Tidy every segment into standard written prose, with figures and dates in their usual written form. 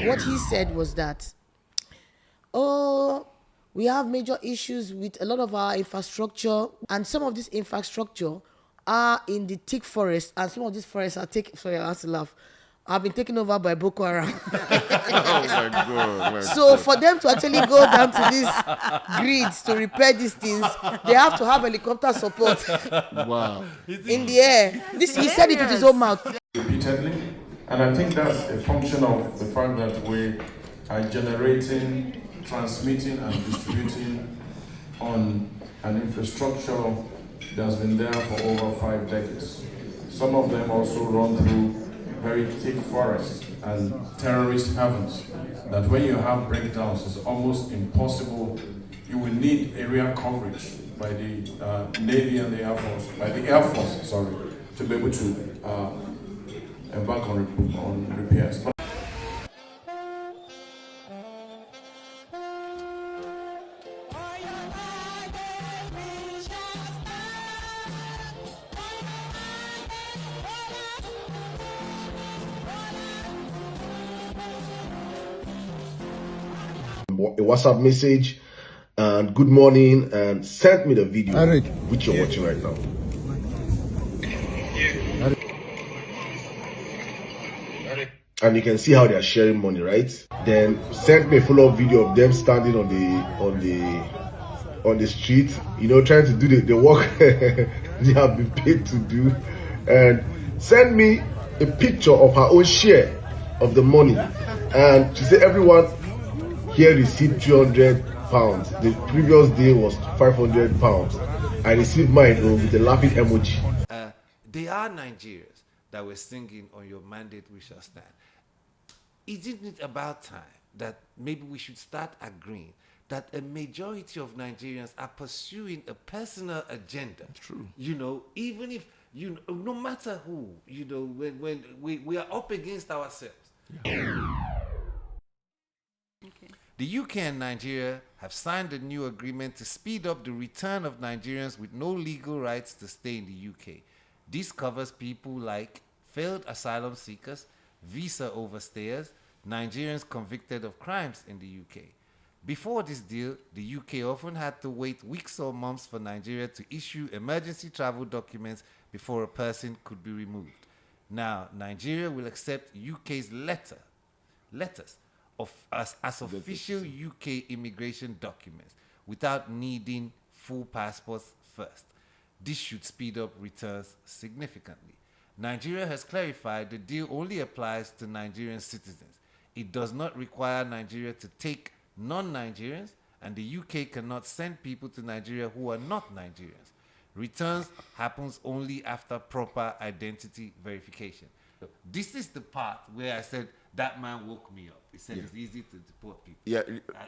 what he said was that, oh, we have major issues with a lot of our infrastructure, and some of this infrastructure are in the thick forest, and some of these forests are taken. Sorry, I have to laugh. Have been taken over by Boko Haram. Oh my God. So for them to actually go down to these grids to repair these things, they have to have helicopter support. Wow. In the air. This he said it with his own mouth. Repeatedly, and I think that's a function of the fact that we are generating, transmitting, and distributing on an infrastructure that's been there for over 5 decades. Some of them also run through very thick forests and terrorist havens, that when you have breakdowns, it's almost impossible. You will need area coverage by the Navy and the Air Force, to be able to embark on repairs. A WhatsApp message and good morning and sent me the video which you're watching right now. And you can see how they are sharing money, right? Then sent me a follow-up video of them standing on the street, you know, trying to do the work they have been paid to do, and send me a picture of her own share of the money, and she said everyone here received 200 pounds. The previous day was 500 pounds. I received mine with the laughing emoji. They are Nigerians that were singing on your mandate we shall stand. Isn't it about time that maybe we should start agreeing that a majority of Nigerians are pursuing a personal agenda? True. You know, even if, you know, no matter who, you know, when we are up against ourselves. Yeah. Okay. The UK and Nigeria have signed a new agreement to speed up the return of Nigerians with no legal rights to stay in the UK. This covers people like failed asylum seekers, visa overstayers, Nigerians convicted of crimes in the UK. Before this deal, the UK often had to wait weeks or months for Nigeria to issue emergency travel documents before a person could be removed. Now, Nigeria will accept UK's letters as official UK immigration documents without needing full passports first. This should speed up returns significantly. Nigeria has clarified the deal only applies to Nigerian citizens. It does not require Nigeria to take non-Nigerians, and the UK cannot send people to Nigeria who are not Nigerians. Returns happens only after proper identity verification. So this is the part where I said that man woke me up. He said it's easy to deport people. Yeah,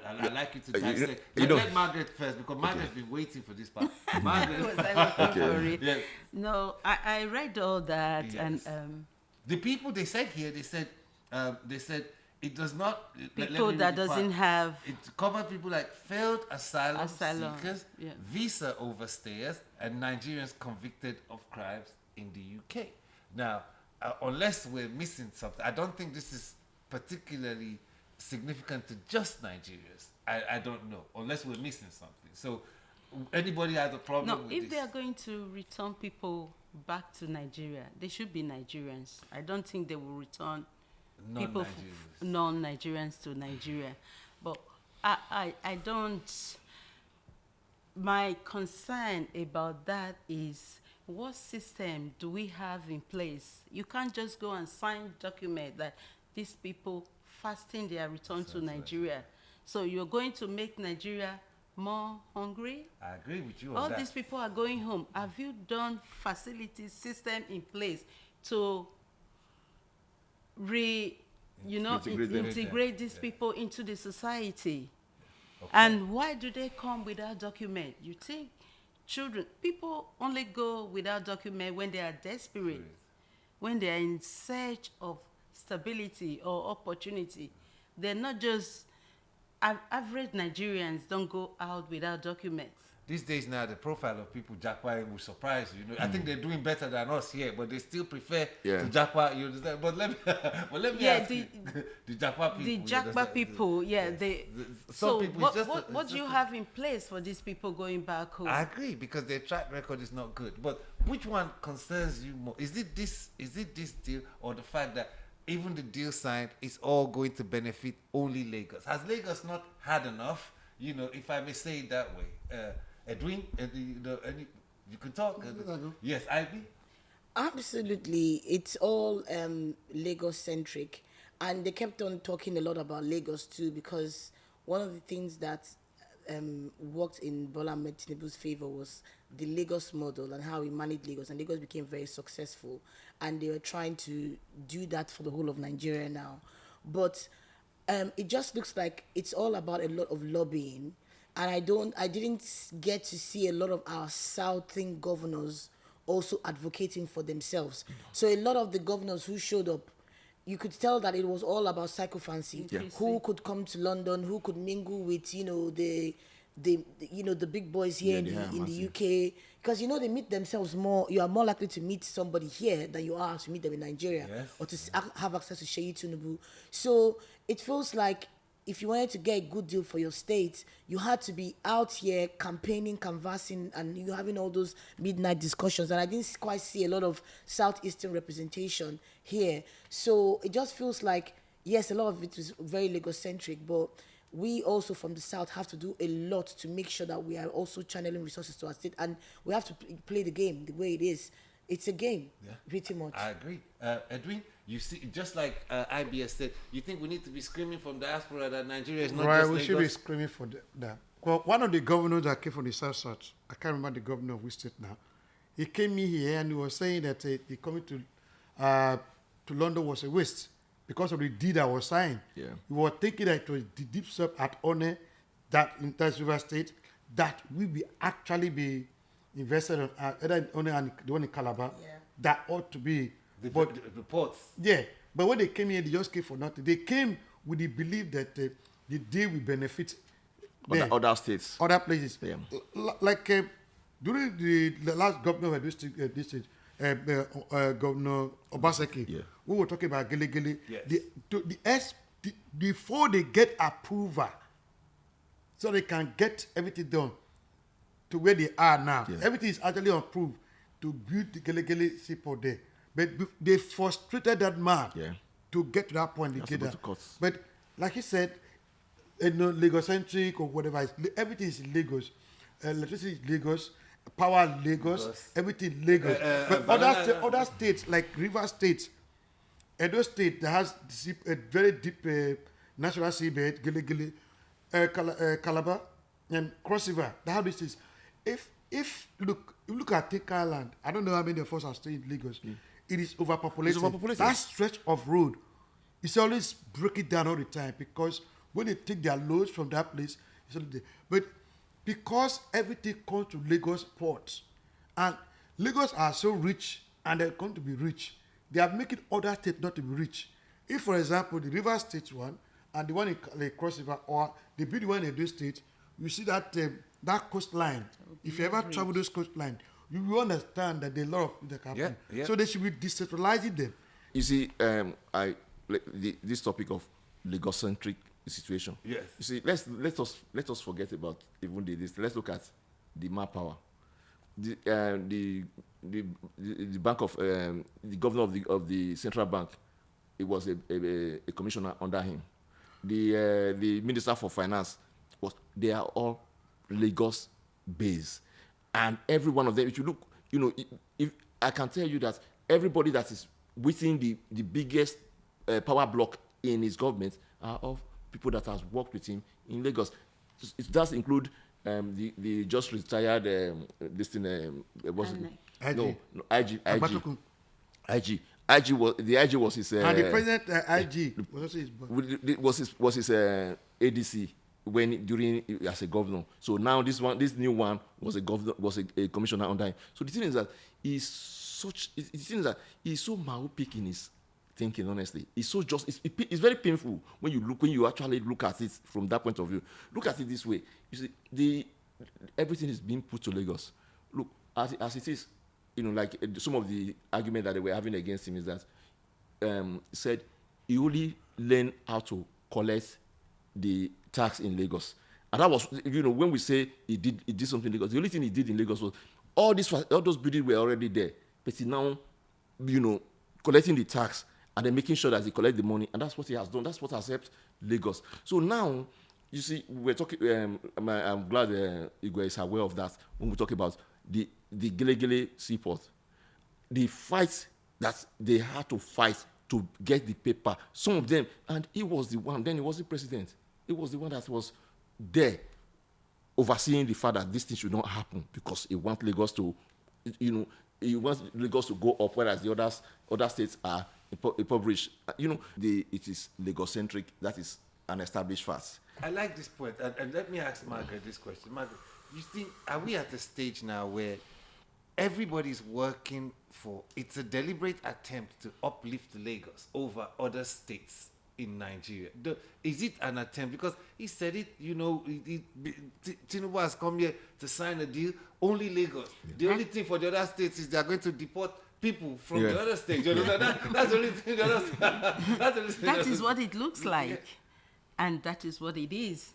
I'd like you to dissect. Let Margaret first, because Margaret's been waiting for this part. Margaret. Yes. No, I read all that, yes. And the people they said it does not people that doesn't have it covers people like failed asylum seekers, visa overstayers, and Nigerians convicted of crimes in the UK. Now, unless we're missing something, I don't think this is particularly significant to just Nigerians. I don't know, unless we're missing something. So, anybody has a problem with this? No, if they are going to return people back to Nigeria, they should be Nigerians. I don't think they will return people non-Nigerians to Nigeria. But I don't. My concern about that is, what system do we have in place? You can't just go and sign document that these people fasting their return to Nigeria. Right. So you're going to make Nigeria more hungry? I agree with you on All that. these people are going home. Have you done facilities, system in place to integrate these people into the society? Okay. And why do they come without document? You think people only go without document when they are desperate, when they are in search of stability or opportunity. They're not just average Nigerians don't go out without documents. these days now, the profile of people jackpotting will surprise you. I think they're doing better than us here, but they still prefer to jackpot. You understand? But let me ask you, the jackpot people. The jackpot people, some people. What do you have in place for these people going back home? I agree, because their track record is not good. But which one concerns you more? Is it this deal, or the fact that even the deal signed is all going to benefit only Lagos? Has Lagos not had enough? If I may say it that way. Edwin, you can talk. Yes, Ivy? Absolutely. It's all Lagos-centric. And they kept on talking a lot about Lagos too, because one of the things that worked in Bola Ahmed Tinubu's favor was the Lagos model and how he managed Lagos. And Lagos became very successful. And they were trying to do that for the whole of Nigeria now. But it just looks like it's all about a lot of lobbying. And I didn't get to see a lot of our southern governors also advocating for themselves. So a lot of the governors who showed up, you could tell that it was all about sycophancy. Yeah. Who could come to London, who could mingle with, the big boys here in the UK. Because, they meet themselves more. You are more likely to meet somebody here than you are to meet them in Nigeria. Yes. Or to have access to Sheyi Tinubu. So it feels like if you wanted to get a good deal for your state, you had to be out here campaigning, canvassing, and you having all those midnight discussions. And I didn't quite see a lot of Southeastern representation here. So it just feels like, yes, a lot of it is very Lagos-centric, but we also from the South have to do a lot to make sure that we are also channeling resources to our state. And we have to play the game the way it is. It's a game, pretty much. I agree. Edwin, you see, just like IBS said, you think we need to be screaming from diaspora that Nigeria is not just Lagos? Right, we should be screaming for that. Well, one of the governors that came from the South, I can't remember the governor of which state now, he came in here and he was saying that the coming to London was a waste because of the deed that was signed. Yeah. We were thinking that it was the deep sub at One, that in Tats River State, that we will actually be invested on either only on the one in Calabar. Yeah. That ought to be the ports. Yeah, but when they came here, they just came for nothing. They came with the belief that the deal will benefit other states, other places. Yeah. Like during the last governor of this state, Governor Obaseki, we were talking about Gele Gele. Yes. Before they get approval, so they can get everything done to where they are now. Yeah. Everything is actually approved to build the Gele Gele seaport there. But they frustrated that man to get to that point. They get that. But like he said, Lagoscentric or whatever, everything is Lagos. Electricity is Lagos, power Lagos, everything Lagos. But other states like River State, Edo State that has a very deep natural seabed, Gele Gele, Calabar, and Cross River. That's how this is. If look at Take Island, I don't know how many of us are staying in Lagos. It is overpopulated. That stretch of road, it's always break it down all the time because when they take their loads from that place, but because everything comes to Lagos ports, and Lagos are so rich and they're going to be rich, they are making other states not to be rich. If, for example, the River State one and the one in the Cross River, or the big one in this state, you see that that coastline. If you ever travel those coastline, you will understand that there are a lot of that happen. Yeah. So they should be decentralizing them. You see, this topic of Lagoscentric situation. Yes. You see, let us forget about even this. Let's look at the manpower. The bank of the governor of the central bank, it was a commissioner under him. The minister for finance they are all Lagos based, and every one of them. If you look, if I can tell you that everybody that is within the biggest power block in his government are all people that has worked with him in Lagos. It does include the just retired this thing was IG. IG was his and the president IG was his ADC during as a governor. So now this new one was a commissioner under him. So the thing is that he's so myopic in his thinking. Honestly, it's very painful when you actually look at it from that point of view. Look at it this way. You see, everything is being put to Lagos. Look, as it is, like some of the argument that they were having against him is that said he only learned how to collect the tax in Lagos. And that was, when we say he did something in Lagos, the only thing he did in Lagos was all those buildings were already there, but he now, collecting the tax and then making sure that he collect the money, and that's what he has done. That's what has helped Lagos. So now, you see, we're talking. I'm glad Igwe is aware of that when we talk about the Gele seaport, the fight that they had to fight to get the paper. Some of them, and he was the one. Then he was the president. He was the one that was there overseeing the fact that this thing should not happen because he wants Lagos to, he wants Lagos to go up, whereas the other states are impoverished. It is Lagoscentric. That is an established fact. I like this point, and let me ask Margaret this question. Margaret, you think, are we at the stage now where everybody's working for, it's a deliberate attempt to uplift Lagos over other states in Nigeria? Is it an attempt? Because he said it, Tinubu has come here to sign a deal, only Lagos. Yeah. The only thing for the other states is they are going to deport people from the other states. That's the only thing. That is what it looks like. Yeah. And that is what it is.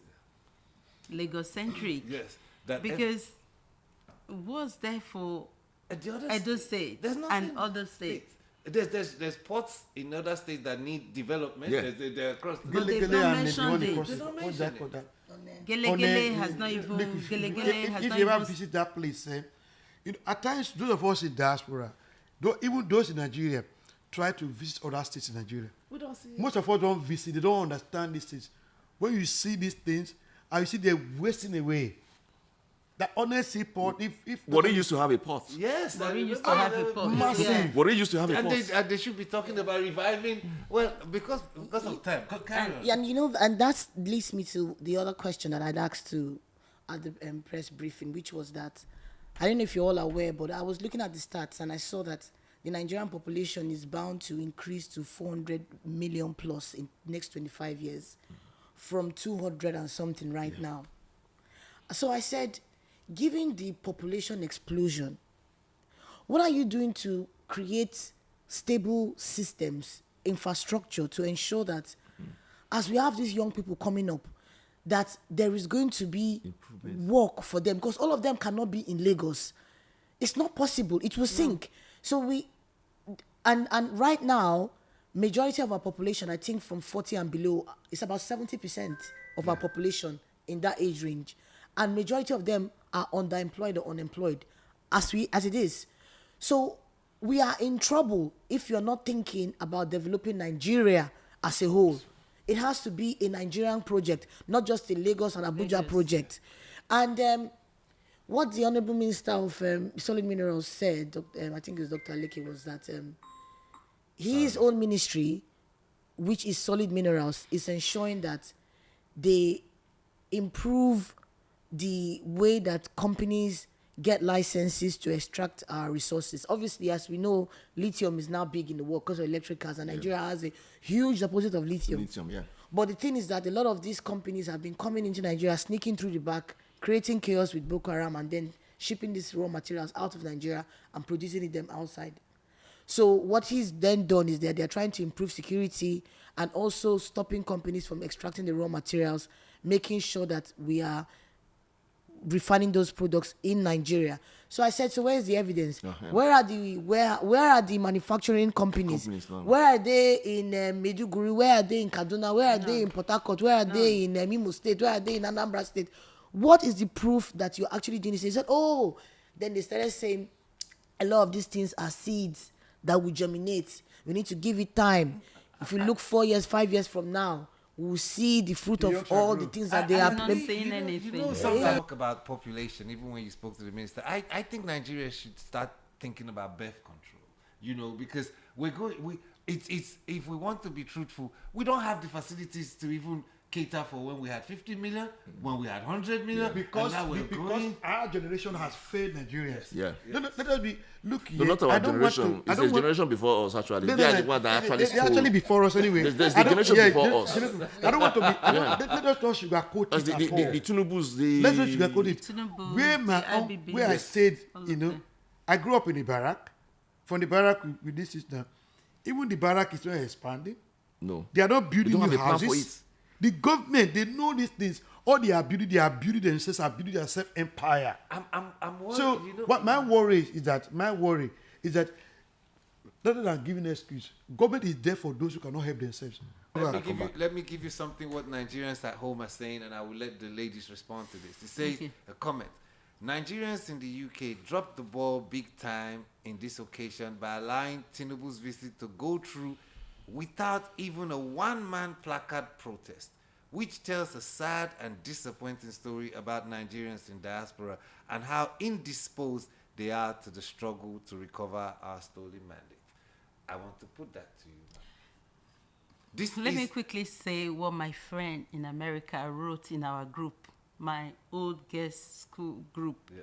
Lagoscentric. Yes. Because what's there for Edo State and other states? There's ports in other states that need development. Yeah. They're across the but they've not mentioned it. They don't mention it. Gele has not even. If you ever visit that place, at times those of us in diaspora, even those in Nigeria, try to visit other states in Nigeria. We don't see it. Most of us don't visit. They don't understand these things. When you see these things, and you see they're wasting away. The honest seaport, if Warri used to have a port. Yes, Warri used to have a port. Massive. Yeah. Warri used to have a port. And they should be talking about reviving. Well, because of time. And that leads me to the other question that I'd asked to at the press briefing, which was that I don't know if you're all aware, but I was looking at the stats and I saw that the Nigerian population is bound to increase to 400 million plus in the next 25 years, from 200 and something right now. So I said, given the population explosion, what are you doing to create stable systems, infrastructure, to ensure that as we have these young people coming up, that there is going to be work for them? Because all of them cannot be in Lagos. It's not possible. It will sink. So and right now, majority of our population, I think from 40 and below, it's about 70% of our population in that age range. And majority of them are underemployed or unemployed, as it is. So we are in trouble if you're not thinking about developing Nigeria as a whole. It has to be a Nigerian project, not just a Lagos and Abuja project. And what the Honorable Minister of Solid Minerals said, I think it's Dr. Aleke, was that his own ministry, which is Solid Minerals, is ensuring that they improve the way that companies get licenses to extract our resources. Obviously, as we know, lithium is now big in the world because of electric cars, and Nigeria has a huge deposit of lithium. But the thing is that a lot of these companies have been coming into Nigeria, sneaking through the back, creating chaos with Boko Haram, and then shipping these raw materials out of Nigeria and producing them outside. So what he's then done is that they're trying to improve security and also stopping companies from extracting the raw materials, making sure that we are refining those products in Nigeria. So I said, so where is the evidence? Where are the manufacturing companies? Where are they in Maiduguri? Where are they in Kaduna? Where are they in Port Harcourt? Where are they in Imo State? Where are they in Anambra State? What is the proof that you're actually doing this? They said, then they started saying a lot of these things are seeds that will germinate. We need to give it time. If you look 4 years, 5 years from now, we'll see the fruit of all the things that they are. I'm not saying anything. Sometimes talk about population, even when you spoke to the minister. I think Nigeria should start thinking about birth control. Because it's if we want to be truthful, we don't have the facilities to even cater for when we had 50 million, when we had 100 million, because and now we're growing. our generation has failed Nigerians. Yeah. Let us be look No, here. not our generation. It's the generation before us, actually. They are the ones that actually they're actually before us anyway. There's the generation before us. I don't want to be. Let us not sugarcoat it at all. The Tinubu'S, Let's not sugarcoat it. Tinubu, Where I stayed, I grew up in the barrack. From the barrack with this system, even the barrack is not expanding. No. They are not building don't new have a plan for houses. The government, they know these things. All they are building themselves, are building their self-empire. I'm worried. So what my worry is that rather than giving an excuse, government is there for those who cannot help themselves. Let me give you something what Nigerians at home are saying, and I will let the ladies respond to this. It says a comment. Nigerians in the UK dropped the ball big time in this occasion by allowing Tinubu's visit to go through without even a one-man placard protest, which tells a sad and disappointing story about Nigerians in diaspora and how indisposed they are to the struggle to recover our stolen mandate. I want to put that to you. Let me quickly say what my friend in America wrote in our group, my old guest school group. Yeah.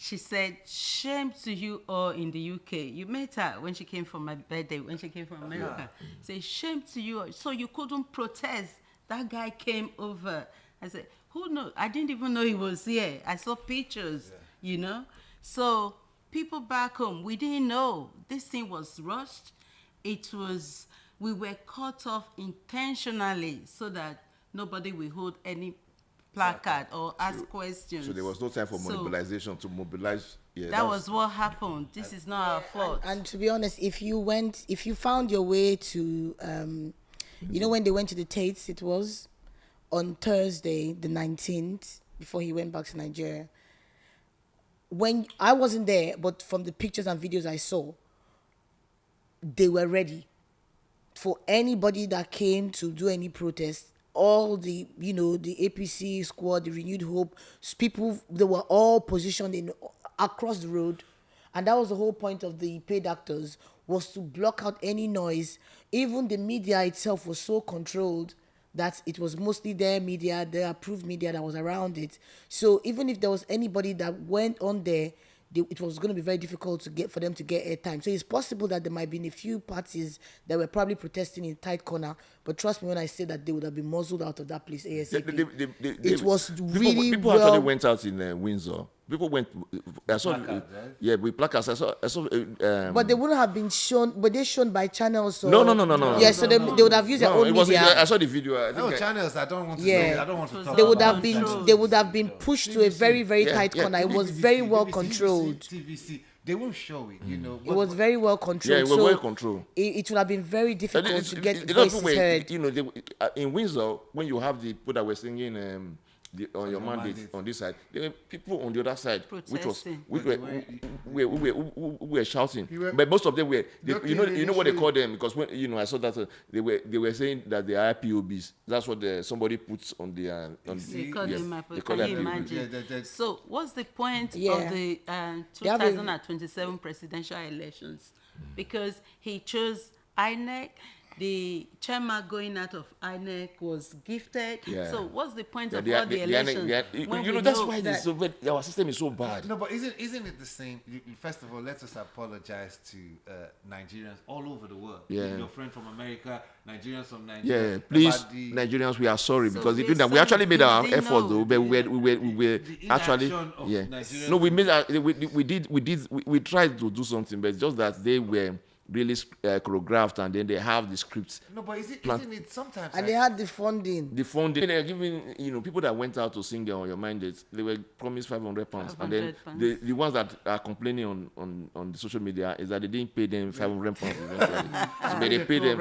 She said, "Shame to you all in the UK. You met her when she came for my birthday, when she came from America. Say, shame to you all. So you couldn't protest. That guy came over." I said, who knows? I didn't even know he was here. I saw pictures, you know. So people back home, we didn't know. This thing was rushed. We were cut off intentionally so that nobody will hold any placard or ask questions. So there was no time for mobilization to mobilize. Yeah, that was what happened. This is not our fault. And to be honest, if you found your way to, when they went to the Tates, it was on Thursday, the 19th, before he went back to Nigeria. When I wasn't there, but from the pictures and videos I saw, they were ready for anybody that came to do any protest. All the APC squad, the Renewed Hope, people, they were all positioned across the road. And that was the whole point of the paid actors, was to block out any noise. Even the media itself was so controlled that it was mostly their media, their approved media that was around it. So even if there was anybody that went on there, it was going to be very difficult for them to get airtime. So it's possible that there might be a few parties that were probably protesting in tight corner, but trust me when I say that they would have been muzzled out of that place ASAP. It was really people actually went out in Windsor. People went. I saw, placards, right? Yeah, with placards. I saw. But they wouldn't have been shown. Were they shown by channels? Or, No. Yeah, so they would have used their own media. I saw the video. Channels. I don't want to. Yeah. Know. I don't want to talk. They would about have been. controlled. They would have been pushed to a very, very tight corner. It was very well controlled. TVC. They won't show it. You know. It was very well controlled. Yeah, it was well controlled. It would have been very difficult to get the voices heard. In Windsor, when you have the people that were singing on your mandate on this side, there were people on the other side Protesting. which were shouting. But most of them were, you know what they call them, because when I saw that they were saying that they are IPOBs. That's what somebody puts on the They call them they call Can you them imagine? Yeah, So what's the point Yeah. of the 2027 presidential elections? Because he chose INEC. The chairman going out of INEC was gifted. Yeah. So what's the point of all the elections? That's why our system is so bad. No, but isn't it the same? First of all, let us apologize to Nigerians all over the world. Yeah. Your friend from America, Nigerians from Nigeria. Yeah, please, Nigerians, we are sorry, So because we we actually made our didn't effort know. though, but we were actually inaction of Nigerians. No, we tried to do something, but just that they were really choreographed, and then they have the scripts. No, but isn't it sometimes? And they had the funding. The funding, they're giving, people that went out to sing on your mandates, they were promised £500, and then the ones that are complaining on the social media is that they didn't pay them £500 eventually. So they paid them.